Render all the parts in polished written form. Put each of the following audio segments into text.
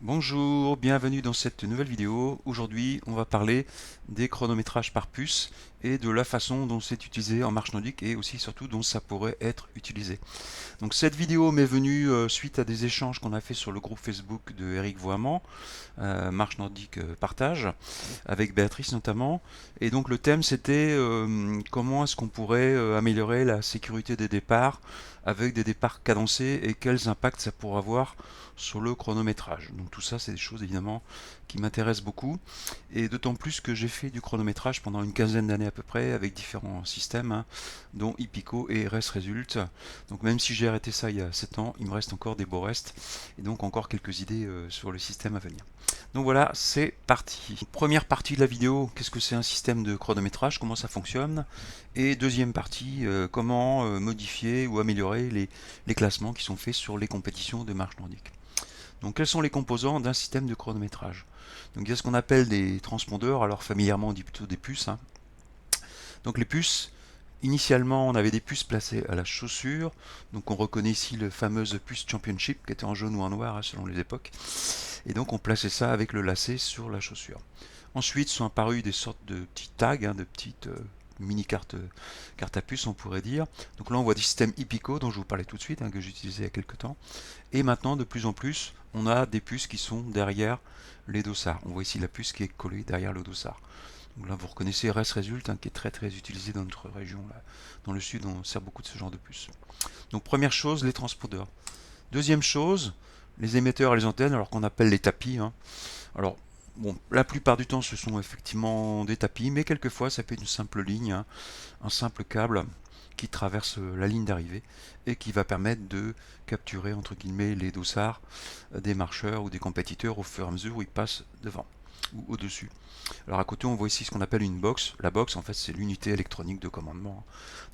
Bonjour, bienvenue dans cette nouvelle vidéo. Aujourd'hui, on va parler des chronométrages par puce et de la façon dont c'est utilisé en marche nordique et aussi surtout dont ça pourrait être utilisé. Donc cette vidéo m'est venue suite à des échanges qu'on a fait sur le groupe Facebook de Eric Vohaman, Marche Nordique Partage, avec Béatrice notamment. Et donc le thème c'était comment est-ce qu'on pourrait améliorer la sécurité des départs avec des départs cadencés et quels impacts ça pourrait avoir sur le chronométrage. Donc tout ça c'est des choses évidemment qui m'intéressent beaucoup et d'autant plus que j'ai fait du chronométrage pendant une quinzaine d'années à peu près avec différents systèmes dont Hippico et ResResult. Donc même si j'ai arrêté ça il y a 7 ans, il me reste encore des beaux restes et donc encore quelques idées sur le système à venir. Donc voilà, c'est parti. Première partie de la vidéo, qu'est-ce que c'est un système de chronométrage, comment ça fonctionne. Et deuxième partie, comment modifier ou améliorer les classements qui sont faits sur les compétitions de marche nordique. Donc quels sont les composants d'un système de chronométrage? Donc il y a ce qu'on appelle des transpondeurs, alors familièrement on dit plutôt des puces. Donc les puces, initialement on avait des puces placées à la chaussure, donc on reconnaît ici le fameuse puce Championship qui était en jaune ou en noir selon les époques. Et donc on plaçait ça avec le lacet sur la chaussure. Ensuite sont apparus des sortes de petits tags, de petites mini cartes à puce on pourrait dire. Donc là on voit des systèmes Hippico dont je vous parlais tout de suite, que j'utilisais il y a quelques temps. Et maintenant de plus en plus on a des puces qui sont derrière les dossards. On voit ici la puce qui est collée derrière le dossard. Donc là vous reconnaissez ResResult qui est très utilisé dans notre région. Là. Dans le sud on sert beaucoup de ce genre de puces. Donc première chose, les transpondeurs. Deuxième chose, les émetteurs et les antennes, alors qu'on appelle les tapis. Alors, bon, la plupart du temps, ce sont effectivement des tapis, mais quelquefois, ça peut être une simple ligne, un simple câble qui traverse la ligne d'arrivée et qui va permettre de capturer, entre guillemets, les dossards des marcheurs ou des compétiteurs au fur et à mesure où ils passent devant ou au-dessus. Alors à côté, on voit ici ce qu'on appelle une box. La box, en fait, c'est l'unité électronique de commandement.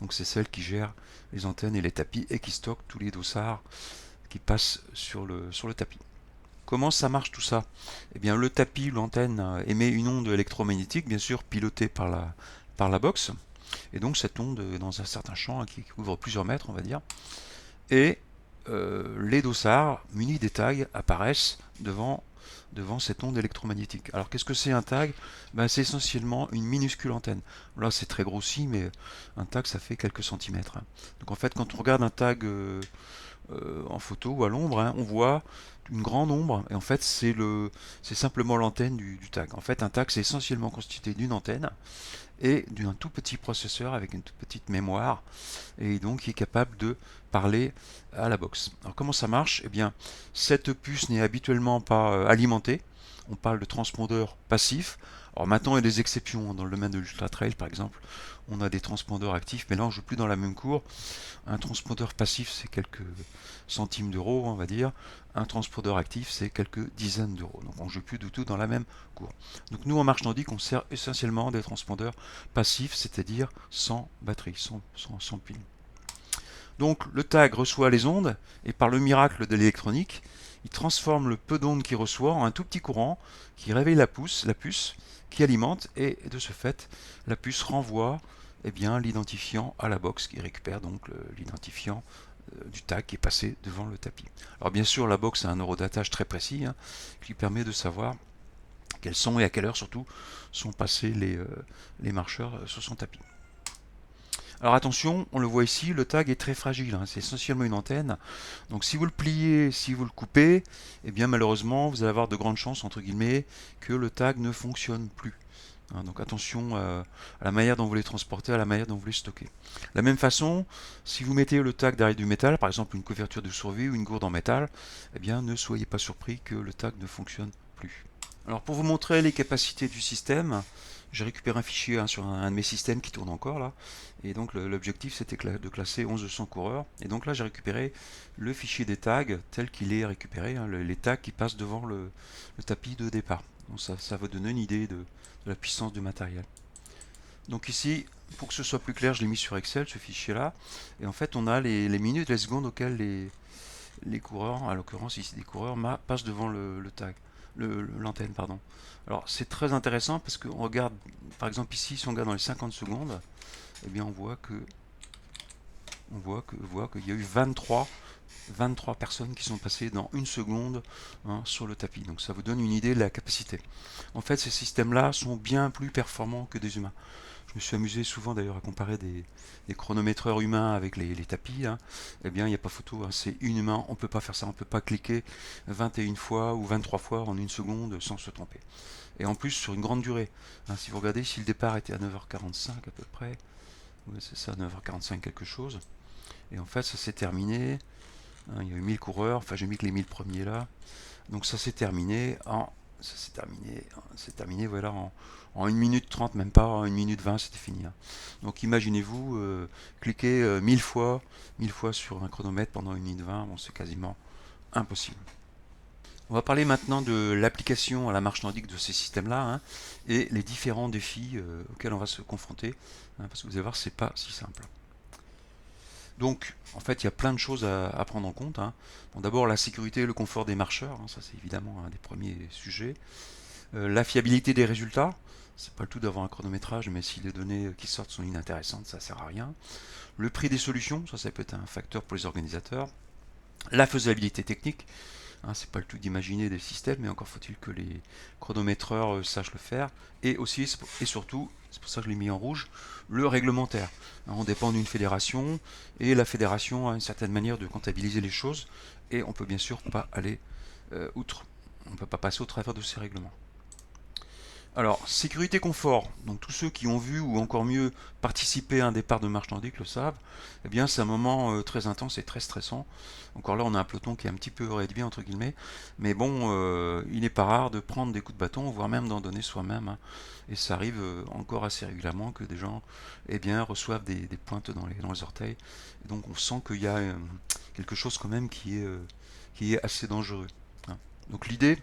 Donc c'est celle qui gère les antennes et les tapis et qui stocke tous les dossards qui passent sur le tapis. Comment ça marche tout ça? Eh bien, le tapis, l'antenne émet une onde électromagnétique, bien sûr pilotée par la box. Et donc cette onde est dans un certain champ qui couvre plusieurs mètres, on va dire. Et les dossards munis des tags apparaissent devant cette onde électromagnétique. Alors qu'est-ce que c'est un tag? C'est essentiellement une minuscule antenne. Là c'est très grossi, mais un tag ça fait quelques centimètres. Donc en fait quand on regarde un tag en photo ou à l'ombre, on voit une grande ombre et en fait c'est simplement l'antenne du tag. En fait un tag c'est essentiellement constitué d'une antenne et d'un tout petit processeur avec une toute petite mémoire et donc qui est capable de parler à la box. Alors comment ça marche? Eh bien cette puce n'est habituellement pas alimentée. On parle de transpondeur passif. Alors maintenant il y a des exceptions dans le domaine de l'ultra trail par exemple. On a des transpondeurs actifs, mais là on ne joue plus dans la même cour. Un transpondeur passif c'est quelques centimes d'euros on va dire. Un transpondeur actif c'est quelques dizaines d'euros. Donc on ne joue plus du tout dans la même cour. Donc nous en marche nordique on sert essentiellement des transpondeurs passifs, c'est-à-dire sans batterie, sans pile. Donc le tag reçoit les ondes et par le miracle de l'électronique, il transforme le peu d'ondes qu'il reçoit en un tout petit courant qui réveille la puce qui alimente et de ce fait la puce renvoie l'identifiant à la box qui récupère donc l'identifiant du tag qui est passé devant le tapis. Alors bien sûr la box a un horodatage très précis qui permet de savoir quels sont et à quelle heure surtout sont passés les marcheurs sur son tapis. Alors attention, on le voit ici, le tag est très fragile, c'est essentiellement une antenne. Donc si vous le pliez, si vous le coupez, eh bien malheureusement vous allez avoir de grandes chances, entre guillemets, que le tag ne fonctionne plus. Donc attention à la manière dont vous les transportez, à la manière dont vous les stockez. De la même façon, si vous mettez le tag derrière du métal, par exemple une couverture de survie ou une gourde en métal, eh bien ne soyez pas surpris que le tag ne fonctionne plus. Alors pour vous montrer les capacités du système, j'ai récupéré un fichier sur un de mes systèmes qui tourne encore là. Et donc l'objectif c'était de classer 1100 coureurs. Et donc là j'ai récupéré le fichier des tags tel qu'il est récupéré, les tags qui passent devant le tapis de départ. Donc ça va donner une idée de la puissance du matériel. Donc ici, pour que ce soit plus clair, je l'ai mis sur Excel ce fichier là. Et en fait on a les minutes et les secondes auxquelles les coureurs, à l'occurrence ici des coureurs, passent devant le tag, l'antenne, pardon. Alors c'est très intéressant parce qu'on regarde, par exemple ici, si on regarde dans les 50 secondes, eh bien on voit qu'il y a eu 23 23 personnes qui sont passées dans une seconde sur le tapis. Donc ça vous donne une idée de la capacité. En fait, ces systèmes-là sont bien plus performants que des humains. Je me suis amusé souvent d'ailleurs à comparer des chronométreurs humains avec les tapis. Hein. Eh bien, il n'y a pas photo, hein. C'est inhumain. On ne peut pas faire ça. On ne peut pas cliquer 21 fois ou 23 fois en une seconde sans se tromper. Et en plus, sur une grande durée. Hein, si vous regardez, si le départ était à 9h45 à peu près, ouais, c'est ça, 9h45 quelque chose. Et en fait, ça s'est terminé. Hein, il y a eu 1000 coureurs. Enfin, j'ai mis que les 1000 premiers là. Donc ça s'est terminé en c'est terminé voilà en 1 minute 30, même pas en 1 minute 20, c'était fini. Hein. Donc imaginez-vous cliquer 1000 fois sur un chronomètre pendant 1 minute 20, bon, c'est quasiment impossible. On va parler maintenant de l'application à la marche nordique de ces systèmes-là hein, et les différents défis auxquels on va se confronter, hein, parce que vous allez voir, c'est pas si simple. Donc, en fait, il y a plein de choses à prendre en compte. Hein. Bon, d'abord, la sécurité et le confort des marcheurs, hein, ça c'est évidemment un des premiers sujets. La fiabilité des résultats, c'est pas le tout d'avoir un chronométrage, mais si les données qui sortent sont inintéressantes, ça sert à rien. Le prix des solutions, ça peut être un facteur pour les organisateurs. La faisabilité technique, hein, c'est pas le tout d'imaginer des systèmes, mais encore faut-il que les chronométreurs sachent le faire. Et aussi, et surtout, c'est pour ça que je l'ai mis en rouge, le réglementaire. Hein, on dépend d'une fédération, et la fédération a une certaine manière de comptabiliser les choses, et on peut bien sûr pas aller outre. On ne peut pas passer au travers de ces règlements. Alors, sécurité confort, donc tous ceux qui ont vu ou encore mieux participé à un départ de marche nordique le savent, eh bien c'est un moment très intense et très stressant. Encore là on a un peloton qui est un petit peu réduit entre guillemets, mais bon il n'est pas rare de prendre des coups de bâton, voire même d'en donner soi-même, hein. Et ça arrive encore assez régulièrement que des gens eh bien, reçoivent des pointes dans les orteils. Et donc on sent qu'il y a quelque chose quand même qui est assez dangereux. Hein. Donc l'idée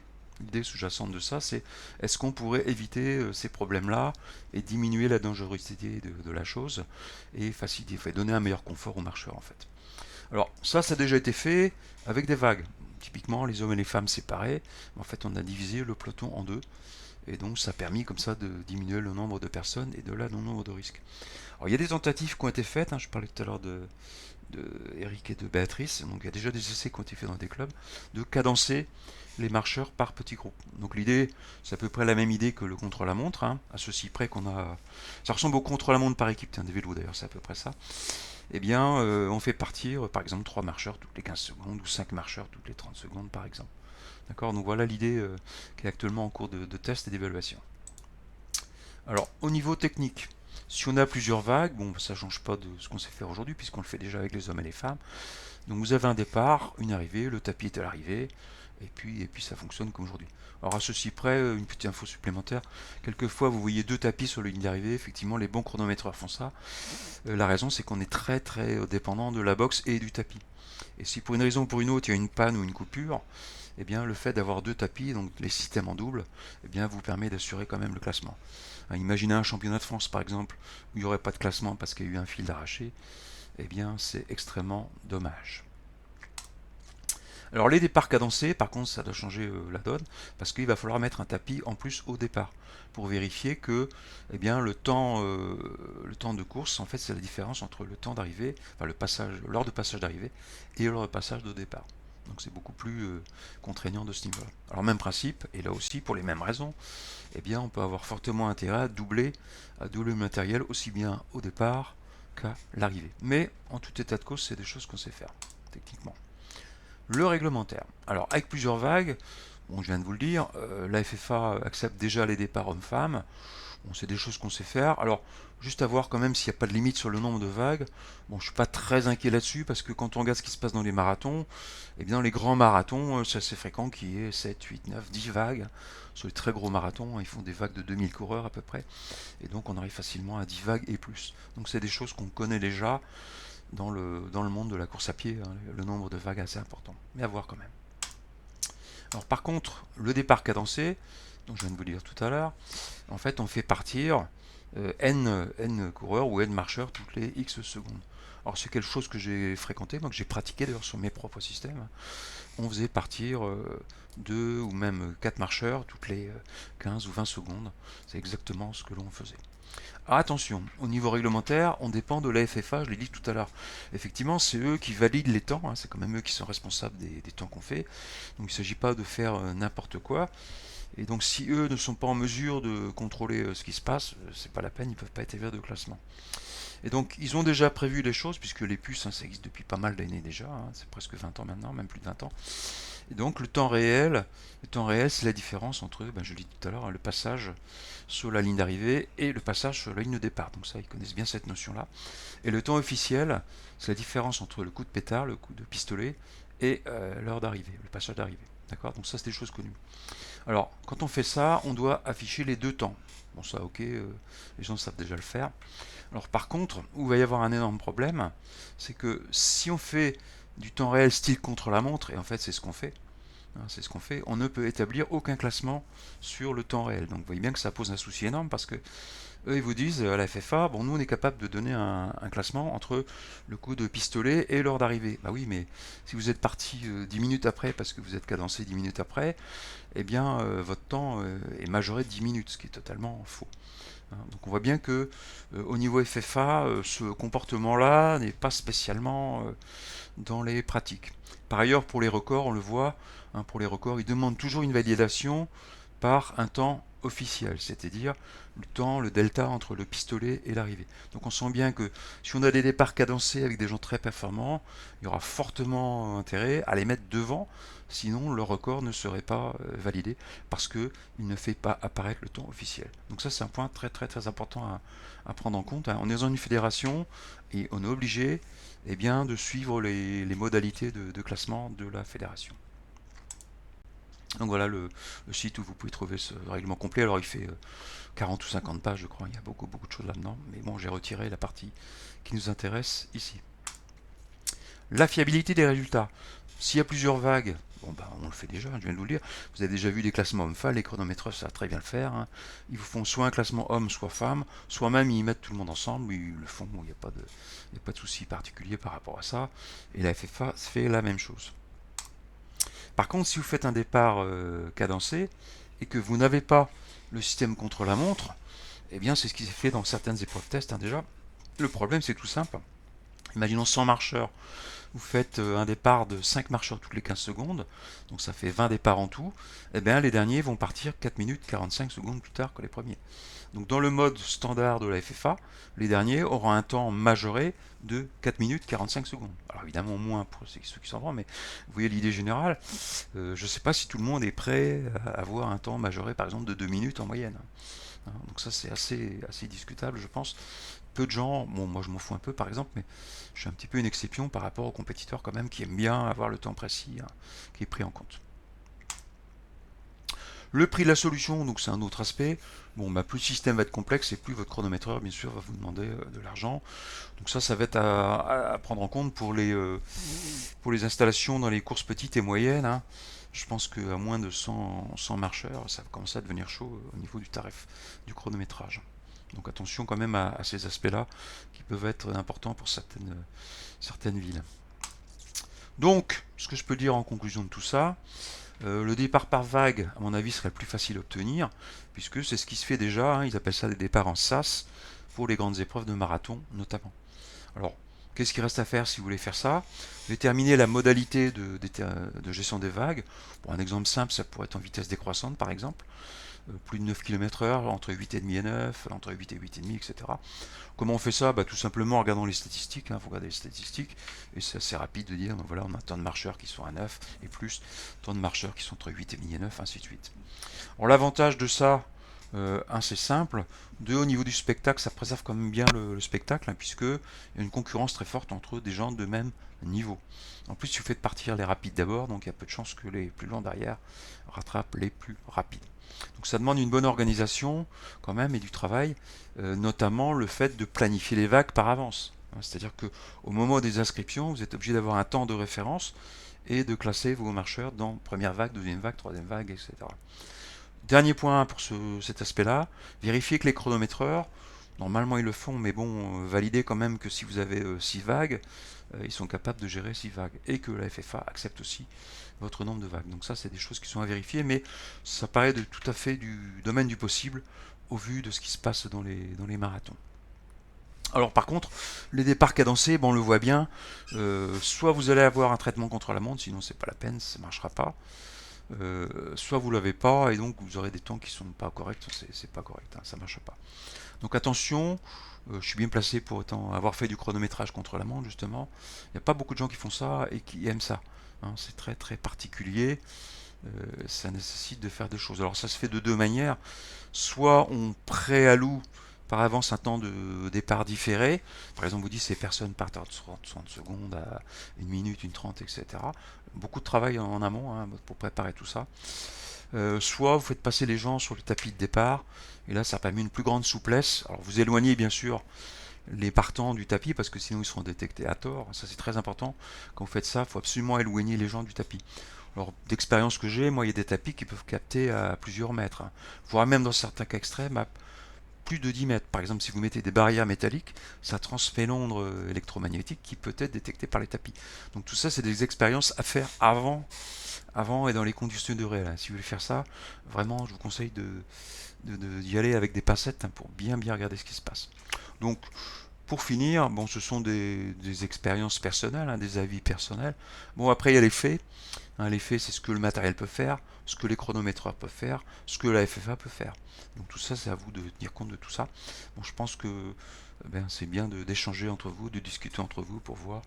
sous-jacente de ça, c'est est-ce qu'on pourrait éviter ces problèmes-là et diminuer la dangerosité de la chose et faciliter, donner un meilleur confort aux marcheurs en fait. Alors ça a déjà été fait avec des vagues. Typiquement, les hommes et les femmes séparés. En fait, on a divisé le peloton en deux. Et donc, ça a permis comme ça de diminuer le nombre de personnes et de là le nombre de risques. Alors, il y a des tentatives qui ont été faites. Hein, je parlais tout à l'heure de Eric et de Béatrice. Donc, il y a déjà des essais qui ont été faits dans des clubs de cadencer les marcheurs par petits groupes. Donc l'idée, c'est à peu près la même idée que le contre-la-montre, hein, à ceci près qu'on a... Ça ressemble au contre-la-montre par équipe, des vélos d'ailleurs, c'est à peu près ça. Eh bien, on fait partir, par exemple, 3 marcheurs toutes les 15 secondes ou 5 marcheurs toutes les 30 secondes, par exemple. D'accord. Donc voilà l'idée qui est actuellement en cours de test et d'évaluation. Alors, au niveau technique, si on a plusieurs vagues, bon, ça ne change pas de ce qu'on sait faire aujourd'hui, puisqu'on le fait déjà avec les hommes et les femmes. Donc vous avez un départ, une arrivée, le tapis est à l'arrivée, et puis ça fonctionne comme aujourd'hui. Alors à ceci près, une petite info supplémentaire, quelquefois vous voyez 2 tapis sur la ligne d'arrivée, effectivement les bons chronométreurs font ça. La raison c'est qu'on est très dépendant de la box et du tapis. Et si pour une raison ou pour une autre il y a une panne ou une coupure, eh bien le fait d'avoir 2 tapis, donc les systèmes en double, eh bien vous permet d'assurer quand même le classement. Imaginez un championnat de France par exemple, où il n'y aurait pas de classement parce qu'il y a eu un fil d'arraché, eh bien c'est extrêmement dommage. Alors les départs cadencés, par contre, ça doit changer la donne, parce qu'il va falloir mettre un tapis en plus au départ, pour vérifier que eh bien, le temps de course, en fait, c'est la différence entre le temps d'arrivée, enfin l'heure de passage d'arrivée et l'heure de passage de départ. Donc c'est beaucoup plus contraignant de ce niveau-là. Alors même principe, et là aussi pour les mêmes raisons, eh bien on peut avoir fortement intérêt à doubler le matériel aussi bien au départ qu'à l'arrivée. Mais en tout état de cause, c'est des choses qu'on sait faire, techniquement. Le réglementaire. Alors avec plusieurs vagues, bon, je viens de vous le dire, la FFA accepte déjà les départs hommes-femmes. Bon, c'est des choses qu'on sait faire. Alors, juste à voir quand même s'il n'y a pas de limite sur le nombre de vagues. Bon, je ne suis pas très inquiet là-dessus parce que quand on regarde ce qui se passe dans les marathons, eh bien, les grands marathons, c'est assez fréquent qu'il y ait 7, 8, 9, 10 vagues. Sur les très gros marathons, ils font des vagues de 2000 coureurs à peu près. Et donc, on arrive facilement à 10 vagues et plus. Donc, c'est des choses qu'on connaît déjà dans le monde de la course à pied. Hein, le nombre de vagues est assez important. Mais à voir quand même. Alors, par contre, le départ cadencé, donc je viens de vous le dire tout à l'heure, en fait, on fait partir n coureurs ou n marcheurs toutes les x secondes. Alors c'est quelque chose que j'ai fréquenté, moi que j'ai pratiqué d'ailleurs sur mes propres systèmes. On faisait partir 2 ou même 4 marcheurs toutes les 15 ou 20 secondes. C'est exactement ce que l'on faisait. Alors attention, au niveau réglementaire, on dépend de la FFA, je l'ai dit tout à l'heure. Effectivement, c'est eux qui valident les temps, hein, c'est quand même eux qui sont responsables des temps qu'on fait. Donc il ne s'agit pas de faire n'importe quoi. Et donc si eux ne sont pas en mesure de contrôler ce qui se passe, c'est pas la peine, ils ne peuvent pas être élevés de classement. Et donc ils ont déjà prévu les choses, puisque les puces, hein, ça existe depuis pas mal d'années déjà, hein, c'est presque 20 ans maintenant, même plus de 20 ans. Et donc le temps réel, c'est la différence entre, ben, je l'ai dit tout à l'heure, hein, le passage sur la ligne d'arrivée et le passage sur la ligne de départ. Donc ça, ils connaissent bien cette notion-là. Et le temps officiel, c'est la différence entre le coup de pétard, le coup de pistolet et l'heure d'arrivée, le passage d'arrivée. D'accord. Donc ça, c'est des choses connues. Alors, quand on fait ça, on doit afficher les deux temps. Bon, ça, ok, les gens savent déjà le faire. Alors, par contre, où il va y avoir un énorme problème, c'est que si on fait du temps réel style contre la montre, et en fait, c'est ce qu'on fait, hein, c'est ce qu'on fait, on ne peut établir aucun classement sur le temps réel. Donc, vous voyez bien que ça pose un souci énorme parce que eux, ils vous disent à la FFA, bon, nous, on est capable de donner un classement entre le coup de pistolet et l'heure d'arrivée. Bah oui, mais si vous êtes parti 10 minutes après parce que vous êtes cadencé 10 minutes après, eh bien, votre temps est majoré de 10 minutes, ce qui est totalement faux. Donc on voit bien que au niveau FFA, ce comportement-là n'est pas spécialement dans les pratiques. Par ailleurs, pour les records, on le voit, hein, pour les records, ils demandent toujours une validation par un temps officiel, c'est-à-dire le temps, le delta entre le pistolet et l'arrivée. Donc on sent bien que si on a des départs cadencés avec des gens très performants, il y aura fortement intérêt à les mettre devant, sinon le record ne serait pas validé parce qu'il ne fait pas apparaître le temps officiel. Donc ça c'est un point très très très important à prendre en compte, hein. On est dans une fédération et on est obligé bien, de suivre les modalités de classement de la fédération. Donc voilà le site où vous pouvez trouver ce règlement complet. Alors il fait 40 ou 50 pages, je crois. Il y a beaucoup de choses là-dedans. Mais bon, j'ai retiré la partie qui nous intéresse ici. La fiabilité des résultats. S'il y a plusieurs vagues, bon bah on le fait déjà, je viens de vous le dire. Vous avez déjà vu des classements hommes-femmes, les chronométreurs savent très bien le faire, hein. Ils vous font soit un classement homme, soit femme, soit même ils mettent tout le monde ensemble, ils le font, il n'y a pas de souci particulier par rapport à ça. Et la FFA fait la même chose. Par contre, si vous faites un départ cadencé et que vous n'avez pas le système contre la montre, eh bien c'est ce qui s'est fait dans certaines épreuves test, hein, déjà. Le problème c'est tout simple. Imaginons 100 marcheurs, vous faites un départ de 5 marcheurs toutes les 15 secondes, donc ça fait 20 départs en tout, et bien les derniers vont partir 4 minutes 45 secondes plus tard que les premiers. Donc dans le mode standard de la FFA, les derniers auront un temps majoré de 4 minutes 45 secondes. Alors évidemment moins pour ceux qui s'en vont, mais vous voyez l'idée générale. Je ne sais pas si tout le monde est prêt à avoir un temps majoré par exemple de 2 minutes en moyenne. Donc ça c'est assez discutable je pense. Peu de gens, bon moi je m'en fous un peu par exemple, mais je suis un petit peu une exception par rapport aux compétiteurs quand même qui aiment bien avoir le temps précis, hein, qui est pris en compte. Le prix de la solution, donc c'est un autre aspect. Bon, bah, plus le système va être complexe et plus votre chronométreur, bien sûr, va vous demander de l'argent. Donc ça va être à prendre en compte pour les installations dans les courses petites et moyennes, hein. Je pense qu'à moins de 100 marcheurs, ça va commencer à devenir chaud au niveau du tarif du chronométrage. Donc attention quand même à ces aspects-là qui peuvent être importants pour certaines villes. Donc, ce que je peux dire en conclusion de tout ça, le départ par vague, à mon avis, serait le plus facile à obtenir, puisque c'est ce qui se fait déjà, hein, ils appellent ça des départs en SAS, pour les grandes épreuves de marathon notamment. Alors, qu'est-ce qu'il reste à faire si vous voulez faire ça? Déterminer la modalité de gestion des vagues. Pour un exemple simple, ça pourrait être en vitesse décroissante par exemple. Plus de 9 km/h, entre 8,5 et 9, entre 8 et 8,5, etc. Comment on fait ça? Tout simplement en regardant les statistiques, hein, faut regarder les statistiques, et c'est assez rapide de dire, donc voilà, on a tant de marcheurs qui sont à 9, et plus tant de marcheurs qui sont entre 8,5 et 9, ainsi de suite. Alors l'avantage de ça, c'est simple. Deux, au niveau du spectacle, ça préserve quand même bien le spectacle, hein, puisque il y a une concurrence très forte entre des gens de même niveau. En plus, il suffit de partir les rapides d'abord, donc il y a peu de chances que les plus lents derrière rattrapent les plus rapides. Donc ça demande une bonne organisation quand même et du travail, notamment le fait de planifier les vagues par avance. C'est-à-dire qu'au moment des inscriptions, vous êtes obligé d'avoir un temps de référence et de classer vos marcheurs dans première vague, deuxième vague, troisième vague, etc. Dernier point pour cet aspect-là, vérifier que les chronométreurs Normalement ils le font, mais bon, validez quand même que si vous avez 6 vagues, ils sont capables de gérer 6 vagues, et que la FFA accepte aussi votre nombre de vagues. Donc ça, c'est des choses qui sont à vérifier, mais ça paraît tout à fait du domaine du possible au vu de ce qui se passe dans les marathons. Alors par contre, les départs cadencés, bon, on le voit bien, soit vous allez avoir un traitement contre la montre, sinon c'est pas la peine, ça ne marchera pas. Soit vous l'avez pas et donc vous aurez des temps qui sont pas corrects, c'est pas correct, hein, ça marche pas. Donc attention, je suis bien placé pour autant avoir fait du chronométrage contre la montre justement. Il n'y a pas beaucoup de gens qui font ça et qui aiment ça, hein, c'est très très particulier. Ça nécessite de faire des choses. Alors ça se fait de deux manières. Soit on préalloue par avance un temps de départ différé. Par exemple, vous dites ces personnes partent à 30 secondes, à une minute, une 30, etc. Beaucoup de travail en amont, hein, pour préparer tout ça. Soit vous faites passer les gens sur le tapis de départ, et là ça permet une plus grande souplesse. Alors vous éloignez bien sûr les partants du tapis parce que sinon ils seront détectés à tort. Ça c'est très important. Quand vous faites ça, il faut absolument éloigner les gens du tapis. Alors d'expérience que j'ai, moi il y a des tapis qui peuvent capter à plusieurs mètres, hein, voire même dans certains cas extrêmes à plus de 10 mètres. Par exemple, si vous mettez des barrières métalliques, ça transmet l'onde électromagnétique qui peut être détectée par les tapis. Donc tout ça, c'est des expériences à faire avant et dans les conditions de réel. Si vous voulez faire ça, vraiment, je vous conseille d'y aller avec des pincettes, hein, pour bien regarder ce qui se passe. Donc, pour finir, bon, ce sont des expériences personnelles, hein, des avis personnels. Bon, après, il y a les faits. Hein, les faits, c'est ce que le matériel peut faire, ce que les chronométreurs peuvent faire, ce que la FFA peut faire. Donc tout ça, c'est à vous de tenir compte de tout ça. Bon, je pense que c'est bien d'échanger entre vous, de discuter entre vous pour voir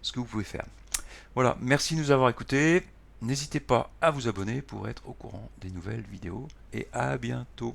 ce que vous pouvez faire. Voilà, merci de nous avoir écoutés. N'hésitez pas à vous abonner pour être au courant des nouvelles vidéos et à bientôt.